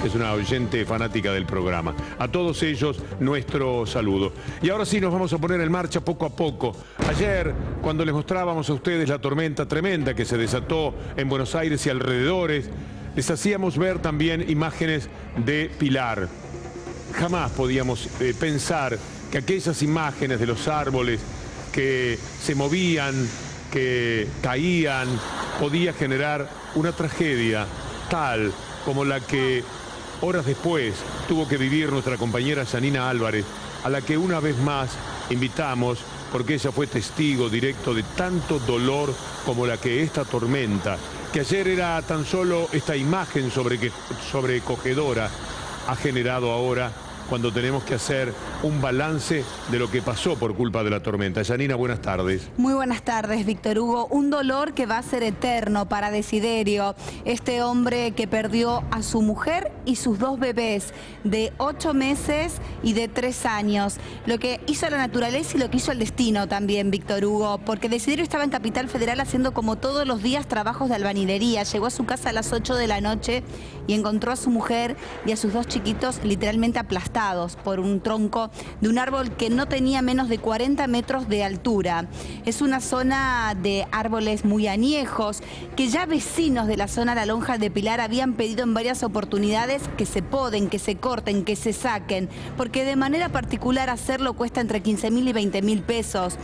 Es una oyente fanática del programa. A todos ellos, nuestro saludo. Y ahora sí nos vamos a poner en marcha poco a poco. Ayer, cuando les mostrábamos a ustedes la tormenta tremenda que se desató en Buenos Aires y alrededores, les hacíamos ver también imágenes de Pilar. Jamás podíamos pensar que aquellas imágenes de los árboles que se movían, que caían, podía generar una tragedia tal como la que horas después tuvo que vivir nuestra compañera Yanina Álvarez, a la que una vez más invitamos porque ella fue testigo directo de tanto dolor como la que esta tormenta, que ayer era tan solo esta imagen sobrecogedora, ha generado ahora cuando tenemos que hacer un balance de lo que pasó por culpa de la tormenta. Yanina, buenas tardes. Muy buenas tardes, Víctor Hugo. Un dolor que va a ser eterno para Desiderio, este hombre que perdió a su mujer y sus dos bebés de 8 meses y de 3 años. Lo que hizo la naturaleza y lo que hizo el destino también, Víctor Hugo, porque Desiderio estaba en Capital Federal haciendo como todos los días trabajos de albañilería. Llegó a su casa a las 8 de la noche y encontró a su mujer y a sus 2 chiquitos literalmente aplastados por un tronco de un árbol que no tenía menos de 40 metros de altura. Es una zona de árboles muy añejos que ya vecinos de la zona La Lonja de Pilar habían pedido en varias oportunidades que se poden, que se corten, que se saquen, porque de manera particular hacerlo cuesta entre 15.000 y 20.000 pesos.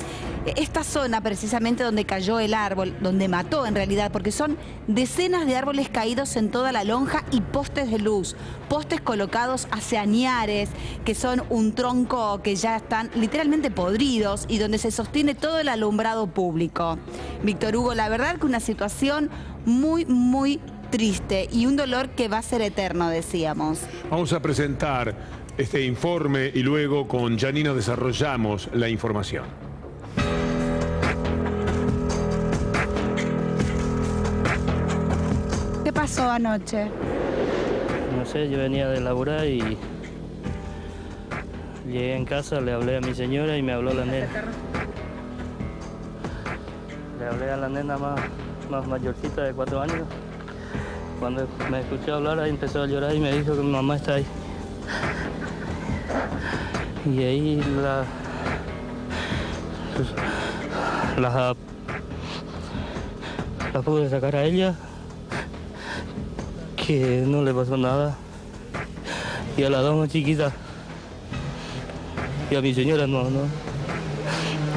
Esta zona precisamente donde cayó el árbol, donde mató en realidad, porque son decenas de árboles caídos en toda La Lonja y postes de luz, postes colocados hace añares, que son un tronco que ya están literalmente podridos y donde se sostiene todo el alumbrado público. Víctor Hugo, la verdad que una situación muy triste y un dolor que va a ser eterno, decíamos. Vamos a presentar este informe y luego con Yanina desarrollamos la información. ¿Qué pasó anoche? No sé, yo venía de laburar y llegué en casa, le hablé a mi señora y me habló la nena. Le hablé a la nena más mayorcita de 4 años. Cuando me escuchó hablar, ahí empezó a llorar y me dijo que mi mamá está ahí. Y ahí la pude sacar a ella, que no le pasó nada. Y a las 2 más chiquitas. Y a mi señora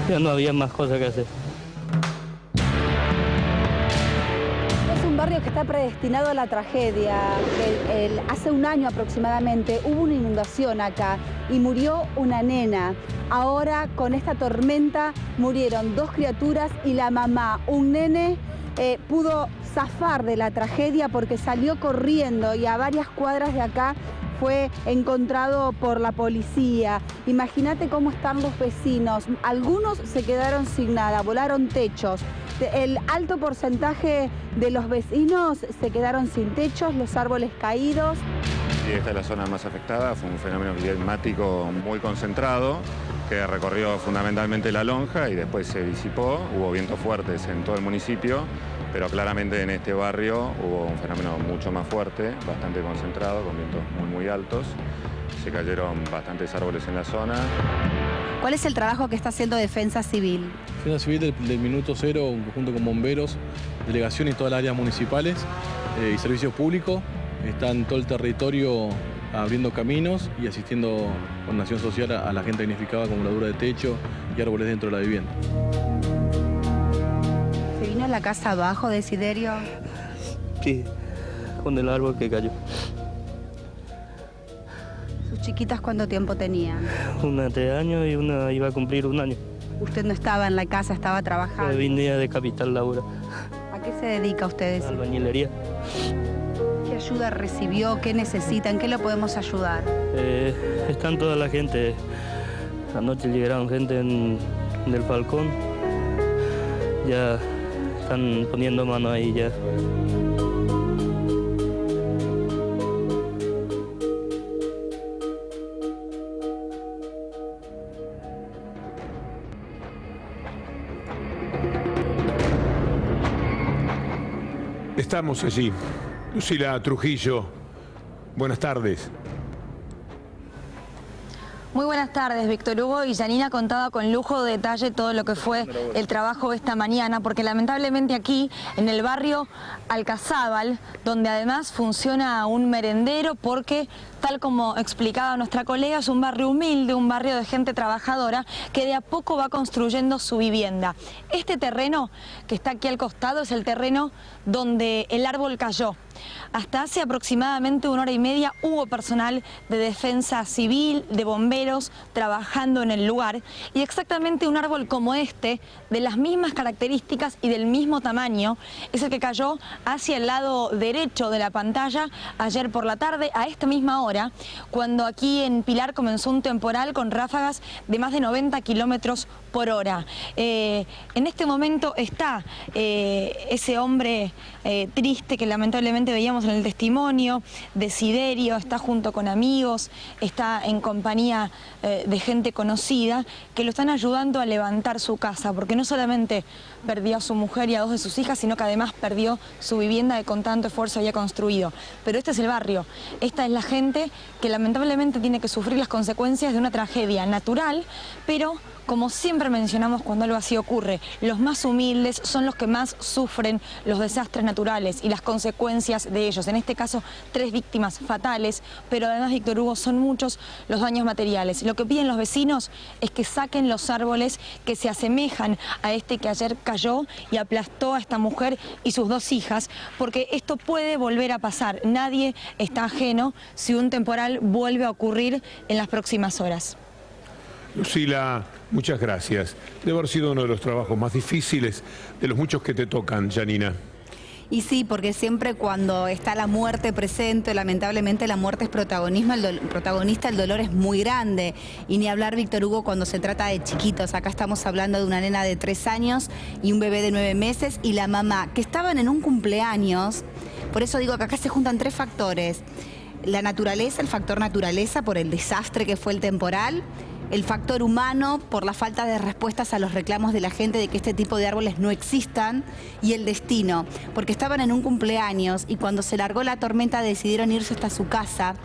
ya no había más cosas que hacer. Es un barrio que está predestinado a la tragedia. Hace un año aproximadamente hubo una inundación acá y murió una nena. Ahora con esta tormenta murieron 2 criaturas y la mamá. Un nene pudo zafar de la tragedia porque salió corriendo y a varias cuadras de acá fue encontrado por la policía. Imagínate cómo están los vecinos. Algunos se quedaron sin nada, volaron techos. El alto porcentaje de los vecinos se quedaron sin techos, los árboles caídos. Y esta es la zona más afectada, fue un fenómeno climático muy concentrado que recorrió fundamentalmente La Lonja y después se disipó. Hubo vientos fuertes en todo el municipio, pero claramente en este barrio hubo un fenómeno mucho más fuerte, bastante concentrado, con vientos muy altos. Se cayeron bastantes árboles en la zona. ¿Cuál es el trabajo que está haciendo Defensa Civil? Defensa Civil del minuto cero, junto con bomberos, delegación y todas las áreas municipales y servicios públicos, están en todo el territorio abriendo caminos y asistiendo con acción social a la gente damnificada con voladura de techo y árboles dentro de la vivienda. ¿Se vino a la casa abajo, Desiderio? Sí, con el árbol que cayó. ¿Sus chiquitas cuánto tiempo tenían? Una de 3 años y una iba a cumplir 1 año. ¿Usted no estaba en la casa, estaba trabajando? Venía de Capital Laura. ¿A qué se dedica usted? Albañilería. ¿Qué ayuda recibió? ¿Qué necesita? ¿En qué lo podemos ayudar? Están toda la gente. Anoche llegaron gente del Falcón. Ya están poniendo mano ahí ya. Estamos allí. Lucila Trujillo, Buenas tardes. Muy buenas tardes, Víctor Hugo, y Janina contaba con lujo de detalle todo lo que fue el trabajo esta mañana, porque lamentablemente aquí, en el barrio Alcazábal, donde además funciona un merendero, porque tal como explicaba nuestra colega, es un barrio humilde, un barrio de gente trabajadora que de a poco va construyendo su vivienda. Este terreno que está aquí al costado es el terreno donde el árbol cayó. Hasta hace aproximadamente 1 hora y media hubo personal de defensa civil, de bomberos, trabajando en el lugar, y exactamente un árbol como este, de las mismas características y del mismo tamaño, es el que cayó hacia el lado derecho de la pantalla ayer por la tarde, a esta misma hora, cuando aquí en Pilar comenzó un temporal con ráfagas de más de 90 kilómetros por hora. En este momento está ese hombre triste que lamentablemente veíamos en el testimonio, Desiderio, está junto con amigos, está en compañía de gente conocida que lo están ayudando a levantar su casa, porque no solamente perdió a su mujer y a 2 de sus hijas, sino que además perdió su vivienda que con tanto esfuerzo había construido. Pero este es el barrio, esta es la gente que lamentablemente tiene que sufrir las consecuencias de una tragedia natural, pero como siempre mencionamos cuando algo así ocurre, los más humildes son los que más sufren los desastres naturales y las consecuencias de ellos. En este caso, 3 víctimas fatales, pero además, Víctor Hugo, son muchos los daños materiales. Lo que piden los vecinos es que saquen los árboles que se asemejan a este que ayer cayó y aplastó a esta mujer y sus 2 hijas, porque esto puede volver a pasar. Nadie está ajeno si un temporal vuelve a ocurrir en las próximas horas. Lucila, muchas gracias. Debe haber sido uno de los trabajos más difíciles de los muchos que te tocan, Janina. Y sí, porque siempre cuando está la muerte presente, lamentablemente la muerte es protagonista, el dolor es muy grande. Y ni hablar, Víctor Hugo, cuando se trata de chiquitos. Acá estamos hablando de una nena de 3 años y un bebé de 9 meses y la mamá, que estaban en un cumpleaños. Por eso digo que acá se juntan 3 factores. La naturaleza, el factor naturaleza por el desastre que fue el temporal. El factor humano por la falta de respuestas a los reclamos de la gente de que este tipo de árboles no existan, y el destino, porque estaban en un cumpleaños y cuando se largó la tormenta decidieron irse hasta su casa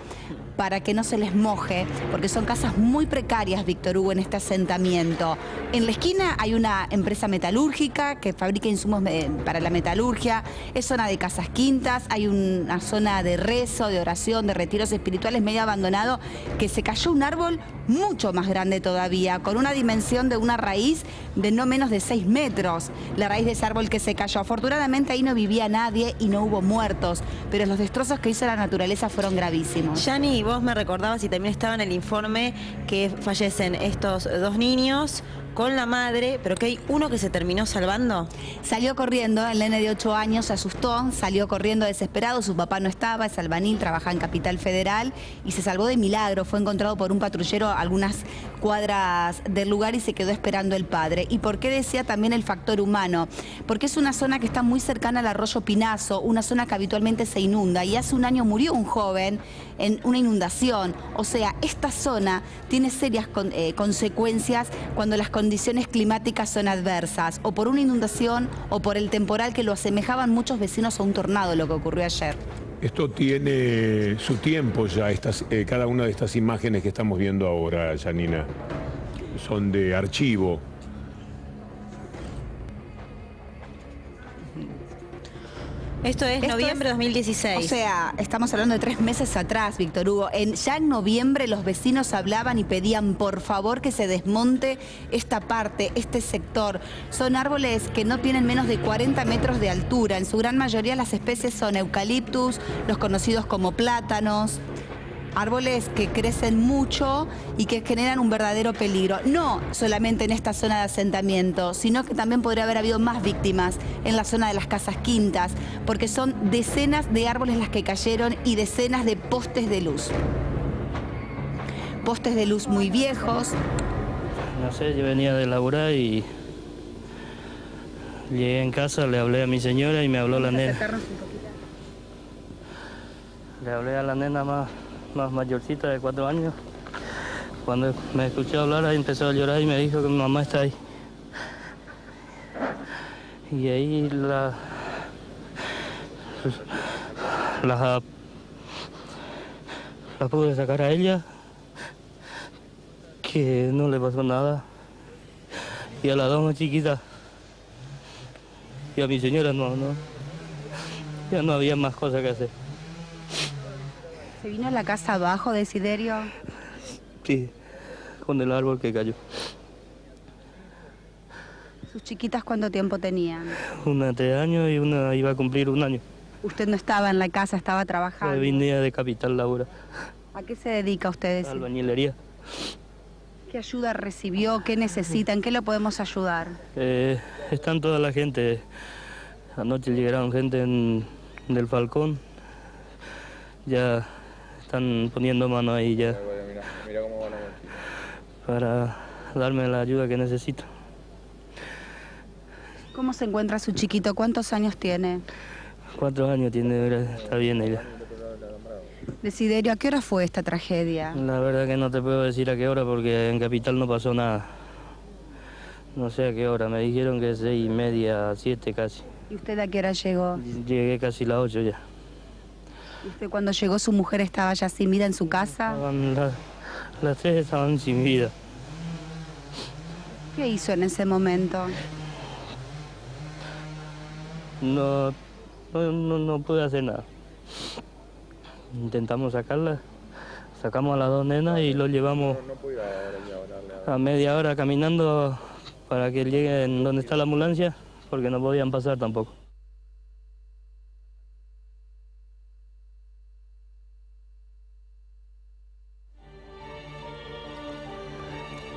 para que no se les moje, porque son casas muy precarias, Víctor Hugo, en este asentamiento. En la esquina hay una empresa metalúrgica que fabrica insumos para la metalurgia, es zona de casas quintas, hay una zona de rezo, de oración, de retiros espirituales medio abandonado, que se cayó un árbol mucho más grande todavía, con una dimensión de una raíz de no menos de 6 metros, la raíz de ese árbol que se cayó. Afortunadamente ahí no vivía nadie y no hubo muertos, pero los destrozos que hizo la naturaleza fueron gravísimos. Yani, vos me recordabas y también estaba en el informe que fallecen estos 2 niños con la madre, pero que hay uno que se terminó salvando. Salió corriendo, el nene de 8 años se asustó, salió corriendo desesperado, su papá no estaba, es albanil, trabaja en Capital Federal y se salvó de milagro, fue encontrado por un patrullero a algunas cuadras del lugar y se quedó esperando el padre. ¿Y por qué decía también el factor humano? Porque es una zona que está muy cercana al arroyo Pinazo, una zona que habitualmente se inunda, y hace un año murió un joven en una inundación. O sea, esta zona tiene serias consecuencias cuando las condiciones climáticas son adversas, o por una inundación o por el temporal que lo asemejaban muchos vecinos a un tornado, lo que ocurrió ayer. Esto tiene su tiempo ya, cada una de estas imágenes que estamos viendo ahora, Janina, son de archivo. Esto es noviembre de 2016. O sea, estamos hablando de 3 meses atrás, Víctor Hugo. Ya en noviembre los vecinos hablaban y pedían por favor que se desmonte esta parte, este sector. Son árboles que no tienen menos de 40 metros de altura. En su gran mayoría las especies son eucaliptus, los conocidos como plátanos. Árboles que crecen mucho y que generan un verdadero peligro. No solamente en esta zona de asentamiento, sino que también podría haber habido más víctimas en la zona de las casas quintas, porque son decenas de árboles las que cayeron y decenas de postes de luz. Postes de luz muy viejos. No sé, yo venía de laburar y llegué en casa, le hablé a mi señora y me habló la nena. Le hablé a la nena más mayorcita de 4 años. Cuando me escuché hablar ahí empezó a llorar y me dijo que mi mamá está ahí. Y ahí La pude sacar a ella, que no le pasó nada. Y a las dos más chiquitas. Y a mi señora ya no había más cosas que hacer. ¿Se vino a la casa abajo, Desiderio? Sí, con el árbol que cayó. ¿Sus chiquitas cuánto tiempo tenían? Una 3 años y una iba a cumplir 1 año. ¿Usted no estaba en la casa, estaba trabajando? Venía de Capital Laura. ¿A qué se dedica usted? Albañilería. ¿Qué ayuda recibió? ¿Qué necesita? ¿En qué lo podemos ayudar? Están toda la gente. Anoche llegaron gente del Falcón. Ya están poniendo mano ahí ya. Mira cómo va la mochila. Para darme la ayuda que necesito. ¿Cómo se encuentra su chiquito? ¿Cuántos años tiene? 4 años tiene, está bien ella. Desiderio, ¿a qué hora fue esta tragedia? La verdad que no te puedo decir a qué hora porque en Capital no pasó nada. No sé a qué hora, me dijeron que 6:30, 7 casi. ¿Y usted a qué hora llegó? Llegué casi las 8 ya. ¿Y usted cuando llegó su mujer estaba ya sin vida en su casa? Las 3 estaban sin vida. ¿Qué hizo en ese momento? No pude hacer nada. Intentamos sacarla, sacamos a las 2 nenas y lo llevamos a media hora caminando para que lleguen donde está la ambulancia, porque no podían pasar tampoco.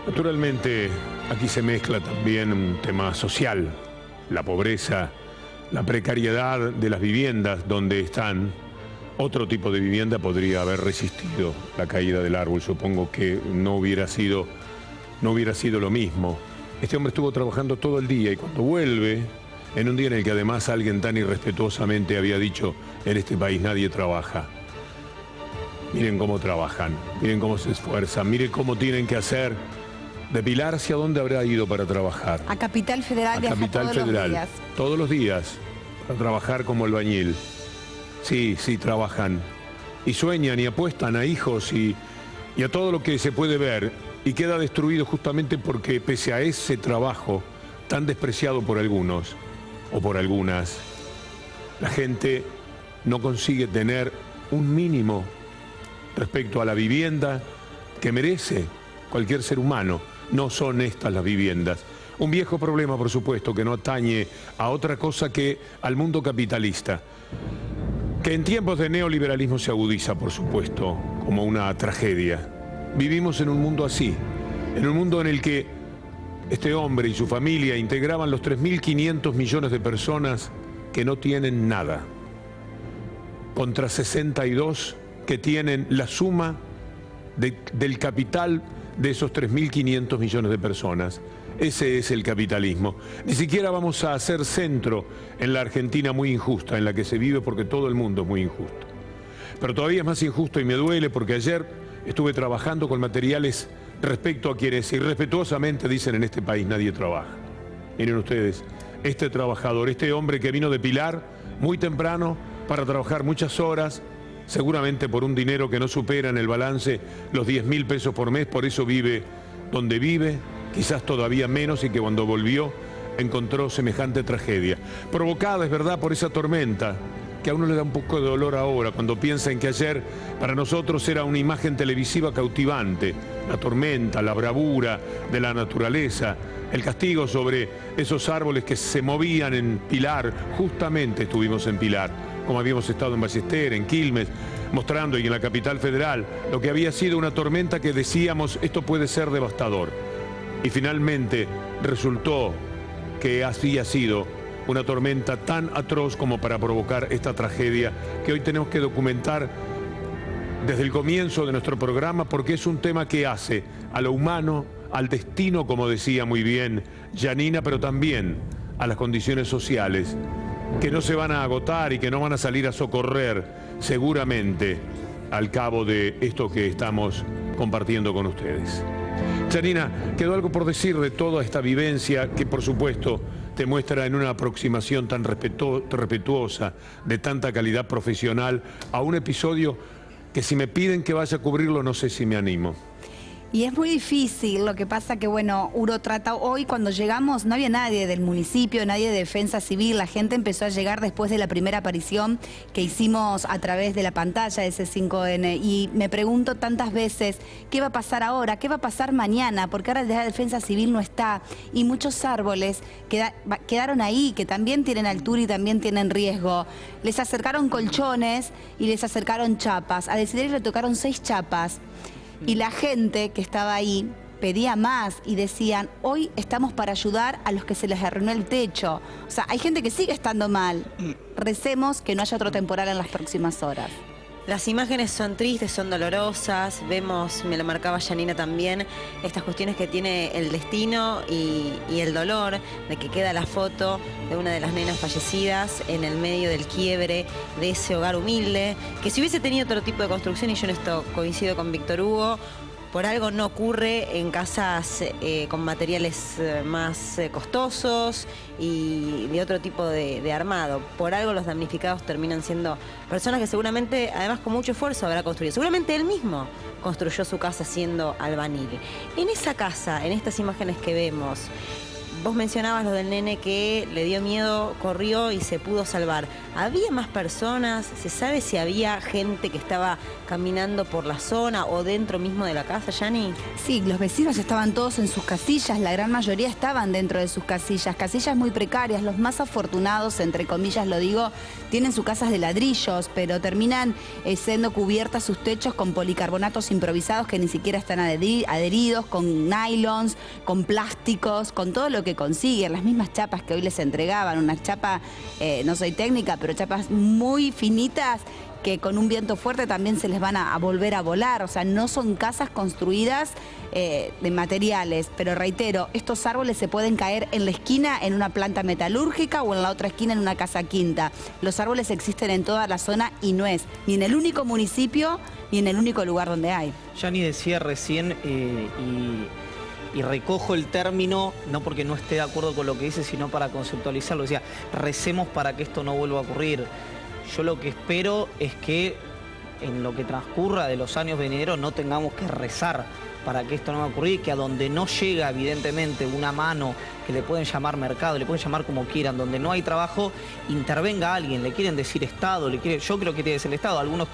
Naturalmente, aquí se mezcla también un tema social, la pobreza, la precariedad de las viviendas donde están. Otro tipo de vivienda podría haber resistido la caída del árbol. Supongo que no hubiera sido lo mismo. Este hombre estuvo trabajando todo el día y cuando vuelve, en un día en el que además alguien tan irrespetuosamente había dicho, en este país nadie trabaja. Miren cómo trabajan, miren cómo se esfuerzan, miren cómo tienen que hacer. ¿De Pilar hacia dónde habrá ido para trabajar? A Capital Federal. A Capital Federal. Todos los días, para trabajar como albañil. Sí, trabajan. Y sueñan y apuestan a hijos y a todo lo que se puede ver. Y queda destruido justamente porque pese a ese trabajo tan despreciado por algunos o por algunas, la gente no consigue tener un mínimo respecto a la vivienda que merece cualquier ser humano. No son estas las viviendas. Un viejo problema, por supuesto, que no atañe a otra cosa que al mundo capitalista, que en tiempos de neoliberalismo se agudiza, por supuesto, como una tragedia. Vivimos en un mundo así, en un mundo en el que este hombre y su familia integraban los 3.500 millones de personas que no tienen nada, contra 62 que tienen la suma del capital de esos 3.500 millones de personas. Ese es el capitalismo. Ni siquiera vamos a hacer centro en la Argentina muy injusta, en la que se vive porque todo el mundo es muy injusto. Pero todavía es más injusto y me duele porque ayer estuve trabajando con materiales respecto a quienes irrespetuosamente dicen en este país nadie trabaja. Miren ustedes, este trabajador, este hombre que vino de Pilar muy temprano para trabajar muchas horas, seguramente por un dinero que no supera en el balance los 10.000 pesos por mes, por eso vive donde vive, quizás todavía menos, y que cuando volvió encontró semejante tragedia. Provocada, es verdad, por esa tormenta, que a uno le da un poco de dolor ahora, cuando piensa en que ayer para nosotros era una imagen televisiva cautivante, la tormenta, la bravura de la naturaleza, el castigo sobre esos árboles que se movían en Pilar. Justamente estuvimos en Pilar, como habíamos estado en Ballester, en Quilmes, mostrando, y en la Capital Federal, lo que había sido una tormenta que decíamos, esto puede ser devastador. Y finalmente resultó que había sido una tormenta tan atroz como para provocar esta tragedia que hoy tenemos que documentar desde el comienzo de nuestro programa, porque es un tema que hace a lo humano, al destino, como decía muy bien Janina, pero también a las condiciones sociales, que no se van a agotar y que no van a salir a socorrer seguramente al cabo de esto que estamos compartiendo con ustedes. Janina, ¿quedó algo por decir de toda esta vivencia que por supuesto te muestra en una aproximación tan respetuosa, de tanta calidad profesional, a un episodio que si me piden que vaya a cubrirlo, no sé si me animo. Y es muy difícil, lo que pasa que, bueno, uno trata, hoy cuando llegamos no había nadie del municipio, nadie de Defensa Civil, la gente empezó a llegar después de la primera aparición que hicimos a través de la pantalla de C5N, y me pregunto tantas veces, ¿qué va a pasar ahora? ¿Qué va a pasar mañana? Porque ahora la Defensa Civil no está, y muchos árboles quedaron ahí, que también tienen altura y también tienen riesgo. Les acercaron colchones y les acercaron chapas, a Desiderio le tocaron 6 chapas. Y la gente que estaba ahí pedía más y decían, hoy estamos para ayudar a los que se les arruinó el techo. O sea, hay gente que sigue estando mal. Recemos que no haya otro temporal en las próximas horas. Las imágenes son tristes, son dolorosas, vemos, me lo marcaba Janina también, estas cuestiones que tiene el destino y el dolor de que queda la foto de una de las nenas fallecidas en el medio del quiebre de ese hogar humilde, que si hubiese tenido otro tipo de construcción, y yo en esto coincido con Víctor Hugo, por algo no ocurre en casas con materiales más costosos y de otro tipo de armado. Por algo los damnificados terminan siendo personas que seguramente, además con mucho esfuerzo, habrá construido. Seguramente él mismo construyó su casa siendo albañil. En esa casa, en estas imágenes que vemos, vos mencionabas lo del nene que le dio miedo, corrió y se pudo salvar. ¿Había más personas? ¿Se sabe si había gente que estaba caminando por la zona o dentro mismo de la casa, Yani? Sí, los vecinos estaban todos en sus casillas, la gran mayoría estaban dentro de sus casillas muy precarias. Los más afortunados, entre comillas lo digo, tienen sus casas de ladrillos, pero terminan siendo cubiertas sus techos con policarbonatos improvisados que ni siquiera están adheridos, con nylons, con plásticos, con todo lo que consiguen, las mismas chapas que hoy les entregaban, una chapa, no soy técnica, pero chapas muy finitas que con un viento fuerte también se les van a volver a volar. O sea, no son casas construidas de materiales, pero reitero, estos árboles se pueden caer en la esquina en una planta metalúrgica o en la otra esquina en una casa quinta. Los árboles existen en toda la zona y no es ni en el único municipio ni en el único lugar donde hay. Yani decía recién y recojo el término, no porque no esté de acuerdo con lo que dice, sino para conceptualizarlo. Decía, recemos para que esto no vuelva a ocurrir. Yo lo que espero es que en lo que transcurra de los años venideros no tengamos que rezar para que esto no va a ocurrir, que a donde no llega evidentemente una mano, que le pueden llamar mercado, le pueden llamar como quieran, donde no hay trabajo, intervenga alguien, le quieren decir Estado, yo creo que tiene que ser el Estado, algunos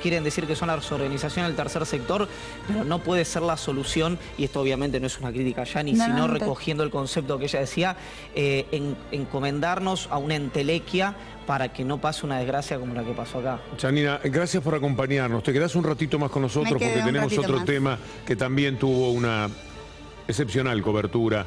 quieren decir que son las organizaciones del tercer sector, pero no puede ser la solución, y esto obviamente no es una crítica a Yani, sino recogiendo el concepto que ella decía, encomendarnos a una entelequia para que no pase una desgracia como la que pasó acá. Janina, gracias por acompañarnos. Te quedás un ratito más con nosotros porque tenemos otro tema que también tuvo una excepcional cobertura.